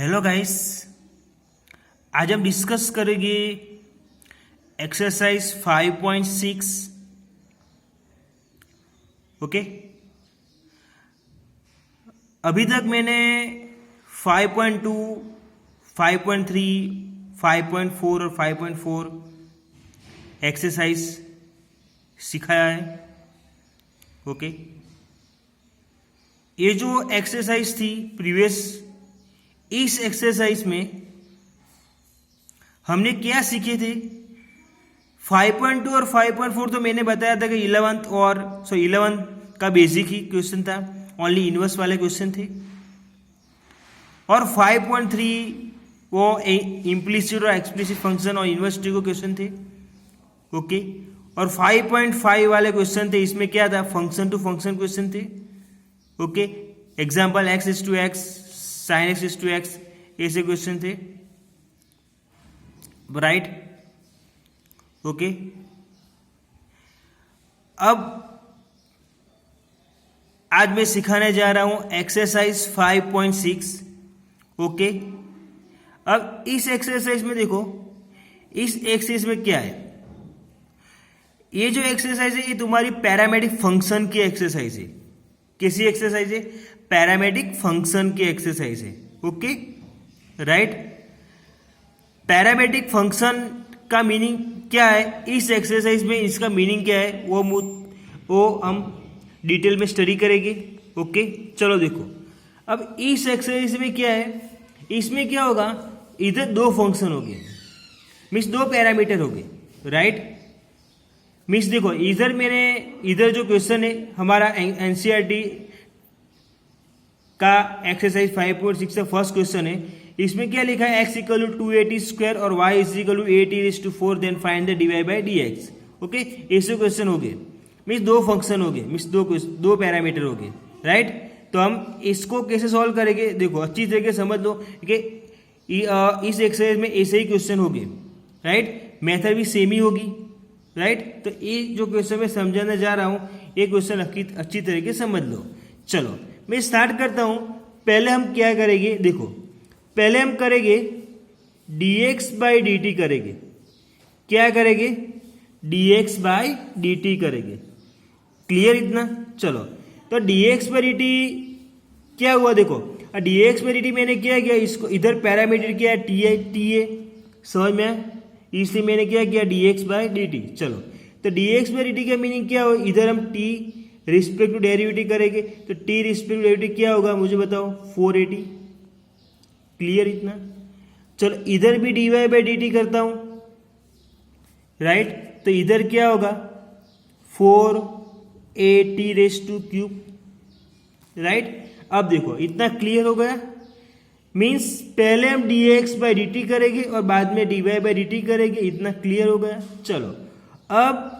Hello guys, आज हम discuss करेंगे एक्सरसाइज 5.6। ओके, अभी तक मैंने 5.2, 5.3, 5.4 और 5.4 एक्सरसाइज सिखाया है। ओके, ये जो एक्सरसाइज थी प्रीवियस, इस एक्सरसाइज में हमने क्या सीखे थे? 5.2 और 5.4 तो मैंने बताया था कि 11 का बेसिक ही क्वेश्चन था, ओनली इनवर्स वाले क्वेश्चन थे। और 5.3 वो इम्प्लिसिट और एक्सप्लिसिट फंक्शन और इनवर्स ट्री को क्वेश्चन थे। ओके, और 5.5 वाले क्वेश्चन थे, इसमें क्या था? फंक्शन टू फंक्शन क्वेश्चन थे। Okay, example x is two x, sine x is two x, ऐसे क्वेश्चन थे, राइट? ओके, अब आज मैं सिखाने जा रहा हूं एक्सरसाइज 5.6। ओके, अब इस एक्सरसाइज में देखो, इस एक्सरसाइज में क्या है? ये जो एक्सरसाइज है ये तुम्हारी पैरामेट्रिक फंक्शन की एक्सरसाइज है। कैसी एक्सरसाइज है? पैरामेट्रिक फंक्शन की एक्सरसाइज है। Okay, right? पैरामेट्रिक फंक्शन का मीनिंग क्या है? इस एक्सरसाइज में इसका मीनिंग क्या है वो हम डिटेल में स्टडी करेंगे। ओके, चलो देखो, अब इस एक्सरसाइज में क्या है? इसमें क्या होगा? इधर दो फंक्शन हो गए, मीन्स दो पैरामीटर हो गए, राइट? मीन्स देखो, इधर जो क्वेश्चन है हमारा एनसीईआरटी का एक्सरसाइज 5.6 का फर्स्ट क्वेश्चन है। इसमें क्या लिखा है? x इक्वल टू 280 स्क्वायर और y is equal to 80⁴ then find the dy by dx। Okay, ऐसे क्वेश्चन हो गए, मीन्स दो फंक्शन हो गए, मीन्स दो पैरामीटर हो गए, राइट? तो हम इसको कैसे सॉल्व करेंगे? देखो, अच्छी तरीके समझ लो कि इस एक्सरसाइज में ऐसे ही क्वेश्चन हो गए, राइट? मेथड भी सेम ही होगी, राइट? तो ये जो क्वेश्चन मैं समझाने जा रहा हूँ, ये क्वेश्चन अच्छी तरीके समझ लो। चलो मैं स्टार्ट करता हूँ। पहले हम क्या करेंगे? देखो, पहले हम करेंगे dx बाई dt करेंगे। क्या करेंगे? dx बाई dt करेंगे। क्लियर इतना? चलो, तो dx बाई dt क्या हुआ? देखो, dx बाई dt मैंने क्या किया? इसको इधर पैरामीटर किया है ta, समझ में आया? इसलिए मैंने क्या किया? dx by dt। चलो, तो dx बाई dt का मीनिंग क्या हो? इधर हम t रिस्पेक्ट टू डेरिवेटिव करेंगे, तो t रिस्पेक्ट टू डेरिवेटिव क्या होगा मुझे बताओ? 480। क्लियर इतना? चलो, इधर भी dy बाई dt करता हूं, राइट? तो इधर क्या होगा? 4a⁻³ right? अब देखो, इतना क्लियर हो गया? मीन्स पहले हम dx बाई dt करेंगे और बाद में dy बाई dt करेंगे। इतना क्लियर हो गया? चलो, अब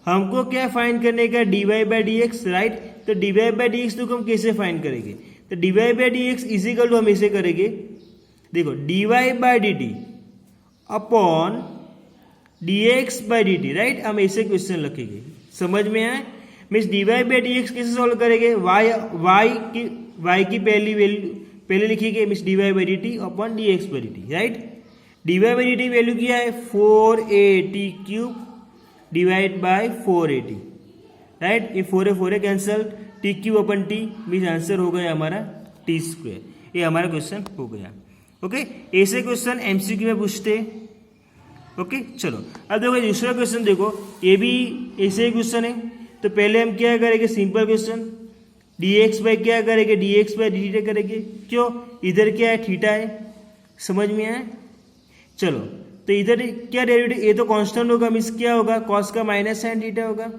हमको क्या फाइंड करने का? dy by dx, right? तो dy बाई dx तो हम कैसे फाइंड करेंगे? तो dy by dx is equal to हम ऐसे करेंगे, देखो, dy by dt upon dx by dt, right? हम ऐसे क्वेश्चन लिखेंगे, समझ में आए? मीन्स dy बाई dx कैसे सॉल्व करेंगे? y की पहली वैल्यू पहले लिखिएगा, means dy by dt upon dx by dt, right? dy by dt value क्या है? 4a⁻³ divide by 480, right? ये 4 कैंसल, t³ अपन t, मीन्स आंसर हो गया हमारा t²। ये हमारा क्वेश्चन हो गया। ओके, ऐसे क्वेश्चन एमसीक्यू में पूछते हैं। ओके, चलो, अब देखो दूसरा क्वेश्चन, देखो ये भी ऐसे ही क्वेश्चन है। तो पहले हम क्या करेंगे? सिंपल क्वेश्चन, dx बाई क्या करेंगे? dx बाई dt करेंगे। क्यों? इधर क्या है? थीटा है, समझ में आया? चलो, तो इधर क्या डेरिवेटिव? ये तो कांस्टेंट होगा, मीन्स क्या होगा? कॉस का माइनस साइन थीटा होगा।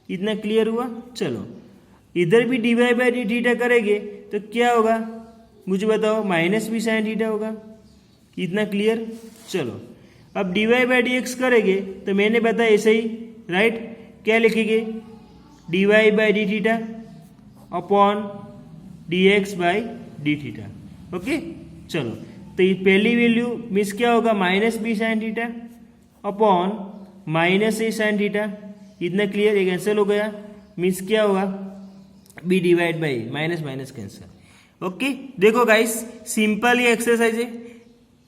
इतना क्लियर हुआ? चलो, इधर भी dy बाई डी थीटा करेंगे तो क्या होगा मुझे बताओ? माइनस भी साइन थीटा होगा। इतना क्लियर? चलो, अब dy बाई dx करेंगे तो मैंने बताया ऐसे ही, राइट? क्या लिखेंगे? dy by D theta upon dx by D theta. Okay, चलो, तो ये पहली वैल्यू मीन्स क्या होगा? Minus B sine theta upon minus A sine theta. इतना क्लियर? ये कैंसिल हो गया, मीन्स क्या होगा? B divide by minus minus cancel. Okay देखो गाइस सिंपल ये एक्सरसाइज है।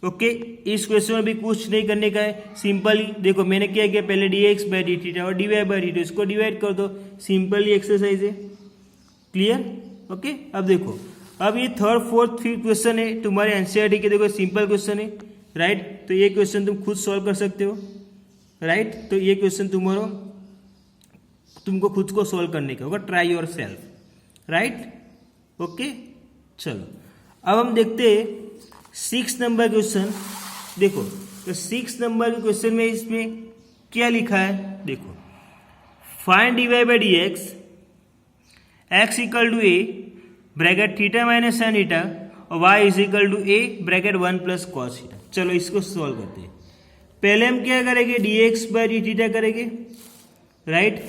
ओके इस क्वेश्चन में भी कुछ नहीं करने का है, सिंपली देखो मैंने क्या किया, पहले dx बाई डी थीटा और dy बाई डी, इसको डिवाइड कर दो, सिंपल एक्सरसाइज है। क्लियर? ओके अब देखो, अब ये थर्ड फोर्थ फिफ्थ क्वेश्चन है तुम्हारे एनसीईआरटी के, देखो सिंपल क्वेश्चन है राइट। तो ये क्वेश्चन तुम खुद सॉल्व कर सकते हो राइट। तो ये क्वेश्चन तुमको खुद को सॉल्व करने का होगा, try your self right. Okay चलो अब हम देखते हैं 6 नंबर क्वेश्चन। देखो तो 6 नंबर के क्वेश्चन में इसमें क्या लिखा है, देखो find dy by D X equal to a bracket theta minus sine theta और y is equal to a bracket 1 plus cos theta. चलो इसको सॉल्व करते हैं। पहले हम क्या करेंगे, dx बाई डी थीटा करेंगे राइट।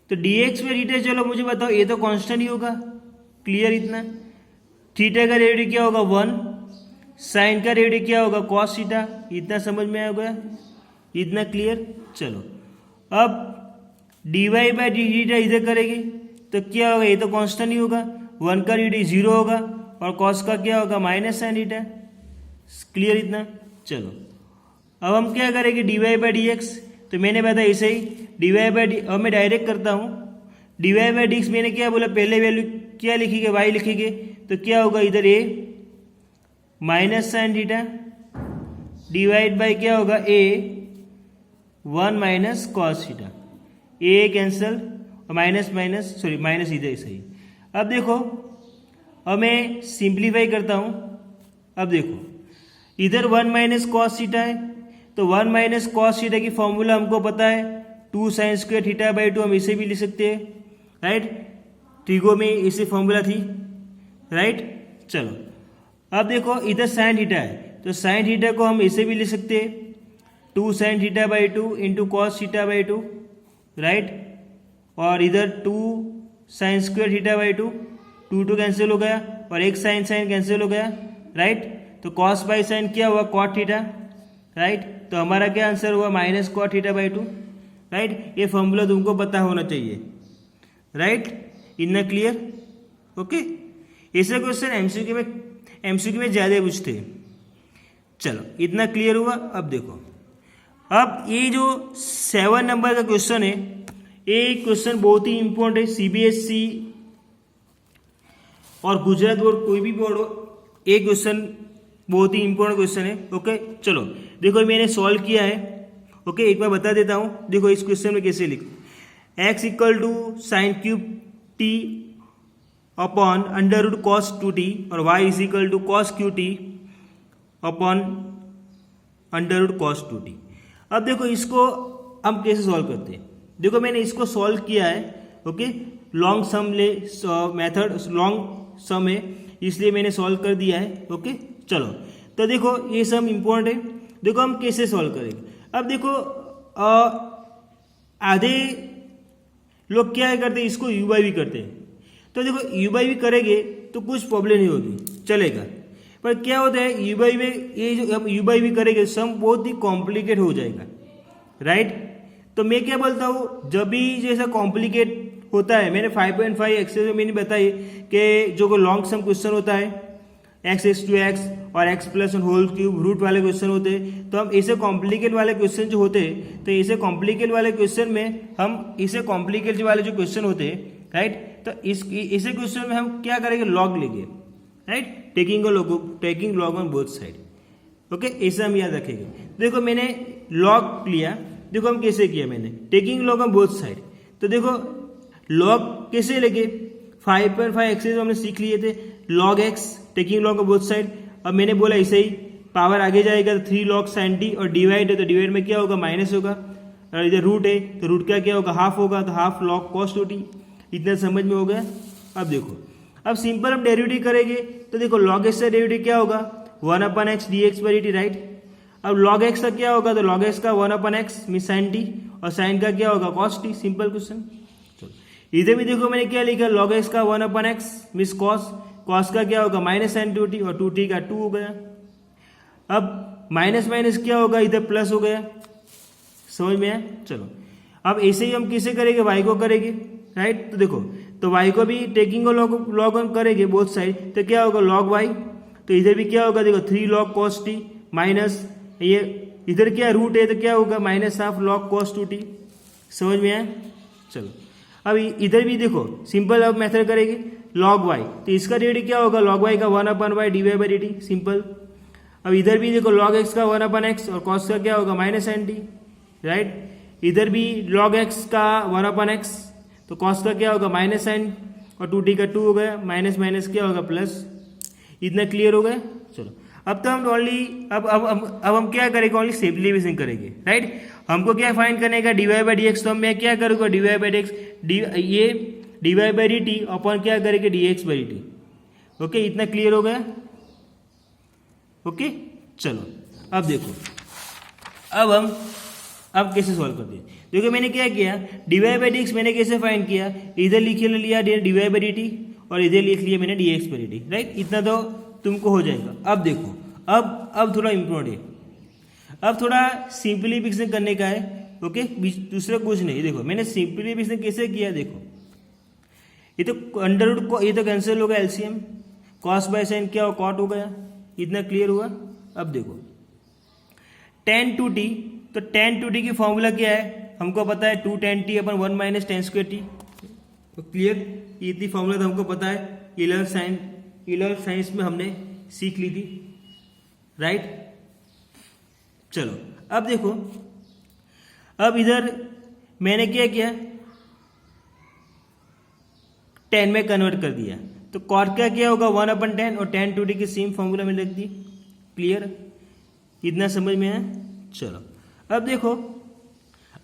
तो dx बाई थीटा, चलो मुझे बताओ ये तो कांस्टेंट ही होगा, क्लियर इतना। थीटा का डेरिवेटिव क्या होगा 1, साइन का डेरिवेटिव क्या होगा कॉस थीटा, इतना समझ में आ गया, इतना क्लियर। चलो अब dy बाई डी थीटा इधर करेंगे तो क्या होगा, ये तो कांस्टेंट ही होगा, 1 का डेरिवेटिव 0 होगा और कॉस का क्या होगा माइनस साइन थीटा, क्लियर इतना। चलो अब हम क्या करेंगे dy बाई डी एक्स, तो मैंने बताया इसे ही dy बाई डी, अब मैं डायरेक्ट करता हूँ dy बाई डी एक्स। मैंने क्या बोला, पहले वैल्यू क्या लिखेंगे y लिखेंगे, तो क्या होगा इधर a minus sine theta divide by क्या होगा a 1 minus cos theta, a cancel और माइनस माइनस सॉरी माइनस इधर सही। अब देखो अब मैं सिंप्लीफाई करता हूँ। अब देखो इधर 1 माइनस कॉस थीटा है, तो 1 माइनस कॉस थीटा की फॉर्मूला हमको पता है 2 साइन स्क्वायर थीटा बाई 2, हम इसे भी लिख सकते हैं राइट। ट्रिगो में इसे फॉर्मूला थी राइट। चलो अब देखो इधर साइन थीटा है, तो साइन थीटा को हम इसे भी लिख सकते हैं 2 sine theta by 2 into cos theta by 2 right. और इधर 2 sine square theta by 2, 2 cancel हो गया और एक साइन साइन कैंसिल हो गया राइट। तो कॉस बाई साइन क्या हुआ कॉट थीटा राइट। तो हमारा क्या आंसर हुआ minus cot theta by 2 right. ये फॉर्मूला तुमको पता होना चाहिए राइट, इतना क्लियर। ओके ऐसे क्वेश्चन एमसीक्यू में ज्यादा पूछते हैं। चलो इतना क्लियर हुआ। अब देखो अब ये जो 7 नंबर का क्वेश्चन है, ये क्वेश्चन बहुत ही इंपॉर्टेंट है, सीबीएसई और गुजरात बोर्ड कोई भी बोर्ड हो, ये क्वेश्चन बहुत ही इंपॉर्टेंट क्वेश्चन है। ओके चलो देखो मैंने सॉल्व किया है। ओके एक बार बता देता हूं, देखो इस क्वेश्चन में कैसे लिख, x equal to sine cube T upon under root cos 2t और y is equal to cos cube T upon under root cos 2t। अब देखो इसको हम कैसे सॉल्व करते हैं, देखो मैंने इसको सॉल्व किया है। ओके लॉन्ग सम ले मेथड, लॉन्ग सम है इसलिए मैंने सॉल्व कर दिया है। ओके चलो तो देखो ये सम इम्पोर्टेंट है, देखो हम कैसे सॉल्व करेंगे। अब देखो आधे लोग क्या करते हैं, इसको यू बाई भी करते हैं, तो देखो यू बाई भी करेंगे तो कुछ प्रॉब्लम नहीं होगी, चलेगा। पर क्या होता है यू बाई में, ये जो हम यू बाई भी करेंगे सम बहुत ही कॉम्प्लिकेट हो जाएगा राइट। तो मैं क्या बोलता हूँ, जब भी जैसा कॉम्प्लिकेट होता है, मैंने 5.5 एक्सरसाइज में मैंने बताई कि जो लॉन्ग सम क्वेश्चन होता है x टू x और x plus whole cube root वाले क्वेश्चन होते हैं, तो हम ऐसे कॉम्प्लिकेट वाले क्वेश्चन जो होते हैं, तो ऐसे कॉम्प्लिकेट वाले क्वेश्चन में हम इसे कॉम्प्लिकेट वाले जो क्वेश्चन होते हैं राइट, तो इसे क्वेश्चन में हम क्या करेंगे लॉग लेंगे right, taking log on both side. Okay ऐसा हम याद रखेंगे। देखो मैंने लॉग लिया, देखो हम कैसे किया, मैंने taking log on both side. तो देखो लॉग कैसे लेंगे, 5.5 एक्सरसाइज हमने सीख लिए थे, log x taking log of both side. अब मैंने बोला ऐसे ही पावर आगे जाएगा तो 3 log sin t और डिवाइड है तो डिवाइड में क्या होगा माइनस होगा, और इधर रूट है तो रूट का क्या होगा हाफ होगा, तो हाफ log cos 2t। इतना समझ में हो गया। अब देखो अब सिंपल हम डेरिवेटिव करेंगे, तो देखो log x का डेरिवेटिव क्या होगा 1/x dx by dt right. अब log x का क्या होगा, तो log x का 1/x मीन sin t और sin का क्या होगा cos t, सिंपल क्वेश्चन। इधर भी देखो मैंने क्या लिखा, log x का 1/x मीन cos का क्या होगा माइनस साइन 2t और 2t का 2 हो गया। अब माइनस माइनस क्या होगा, इधर प्लस हो गया, समझ में आया। चलो अब ऐसे ही हम किसे करेंगे, y को करेंगे राइट। तो देखो तो y को भी टेकिंग को लॉग ऑन करेंगे बोथ साइड, तो क्या होगा log y, तो इधर भी क्या होगा देखो 3 log cos t माइनस ये इधर क्या रूट है तो क्या होगा minus half log cos 2t। समझ में आया? चलो अब इधर भी देखो सिंपल अब मेथड करेंगे log y, तो इसका डेरिवेटिव क्या होगा log y का 1/y dy/dt सिंपल। अब इधर भी देखो log x का 1/x और cos का क्या होगा माइनस साइन टी, राइट। इधर भी log x का 1/x तो cos का क्या होगा माइनस साइन और 2t का 2 हो गया, माइनस माइनस क्या होगा प्लस। इतना क्लियर हो गया? चलो अब तो हम ओनली अब हम क्या करेंगे ओनली सिंप्लीफिकेशन करेंगे, राइट। हमको क्या फाइंड करने का dy/dx, तो मैं क्या करूँगा dy/dx ये dy/dt अपन क्या करेंगे dx/dt। ओके इतना क्लियर हो गया? ओके चलो अब देखो अब कैसे सॉल्व करते हैं। देखो मैंने क्या किया dy/dx मैंने कैसे फाइंड किया, इधर लिख लिया dy/dt और इधर लिख लिया मैंने dx/dt, राइट। इतना तो तुमको हो जाएगा। अब देखो अब थोड़ा इम्पोर्टेंट है, अब थोड़ा सिंप्लीफिकेशन करने का है। ओके दूसरा कुछ नहीं। देखो मैंने सिंप्लीफिकेशन कैसे किया, देखो ये तो अंडर रूट को ये तो कैंसिल होगा एलसीएम, कॉस बाय साइन क्या हो कॉट हो गया। इतना क्लियर हुआ? अब देखो tan 2t, तो tan 2t की फॉर्मूला क्या है हमको पता है 2 tan t अपन 1 माइनस tan स्क्वायर t। तो क्लियर इतनी फॉर्मूला तो हमको पता है, 11th साइंस में हमने सीख ली थी, राइट। चलो अब देखो अब इधर मैंने क्या किया tan में कन्वर्ट कर दिया, तो कॉट का क्या होगा 1/tan और tan 2t की सेम फॉर्मूला में रख दी। क्लियर? इतना समझ में आया? चलो अब देखो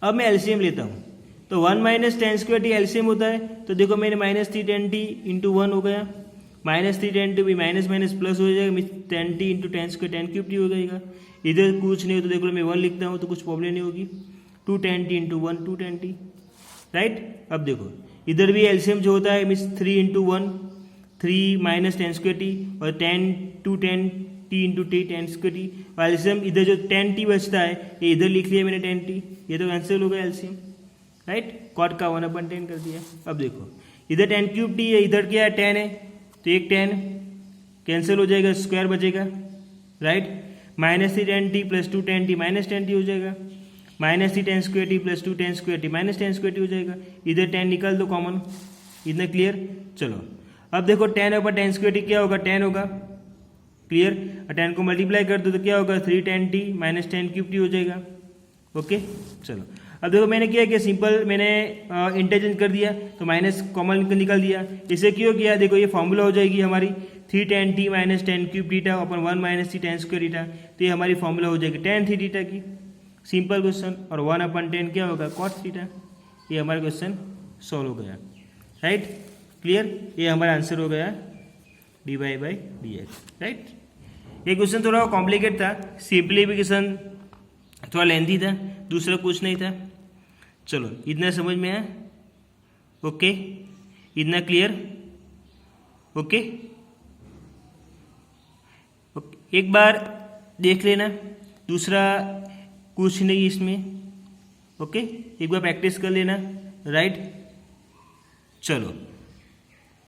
अब मैं एलसीएम लेता हूँ, तो 1 minus tan square T LCM होता है, तो देखो मैंने -3 tan t इंटू 1 हो गया, -3 tan t भी माइनस माइनस प्लस हो जाएगा, tan t into tan square tan cube t हो जाएगा। इधर कुछ नहीं हो तो देखो मैं 1 लिखता हूँ तो कुछ प्रॉब्लम नहीं होगी। 2 tan t into 1 2 tan t, right. अब देखो इधर भी एलसीएम जो होता है means 3 into 1 3 minus tan square T और 2 tan t into T tan square T, और एलसीएम इधर जो tan t बचता है ये इधर लिख लिया मैंने tan t, ये तो कैंसिल होगा एलसीएम, राइट। कॉट का 1/tan कर दिया। अब देखो इधर tan क्यूब t है, इधर क्या है tan है, तो एक tan कैंसिल हो जाएगा, स्क्वायर बचेगा, right. -3 tan t plus 2 tan t minus tan t हो जाएगा, -3 tan square t plus 2 tan square t minus tan square t हो जाएगा। इधर tan निकाल दो कॉमन। इतना क्लियर? चलो अब देखो tan/tan स्क्वायर t क्या होगा tan होगा, क्लियर। और tan को मल्टीप्लाई कर दो तो क्या होगा 3 tan t minus tan cube t हो जाएगा। ओके चलो अब देखो मैंने क्या किया सिंपल मैंने इंटरचेंज कर दिया, तो माइनस कॉमन निकाल दिया। इसे क्यों किया देखो ये फॉर्मूला हो जाएगी हमारी 3 tan t minus tan cube theta upon 1 minus three tan square theta, तो ये हमारी फॉर्मूला हो जाएगी tan थीटा की। सिंपल क्वेश्चन, और 1/tan क्या होगा cot थीटा। ये हमारा क्वेश्चन सॉल्व हो गया, राइट। क्लियर? ये हमारा आंसर हो गया dy/dx, राइट। ये क्वेश्चन थोड़ा कॉम्प्लिकेट था, सिंप्लीफिकेशन थोड़ा लेंथी था, दूसरा कुछ नहीं था। चलो इतना समझ में आया? ओके इतना क्लियर? ओके एक बार देख लेना, दूसरा कुछ नहीं इसमें। ओके एक बार प्रैक्टिस कर लेना, राइट। चलो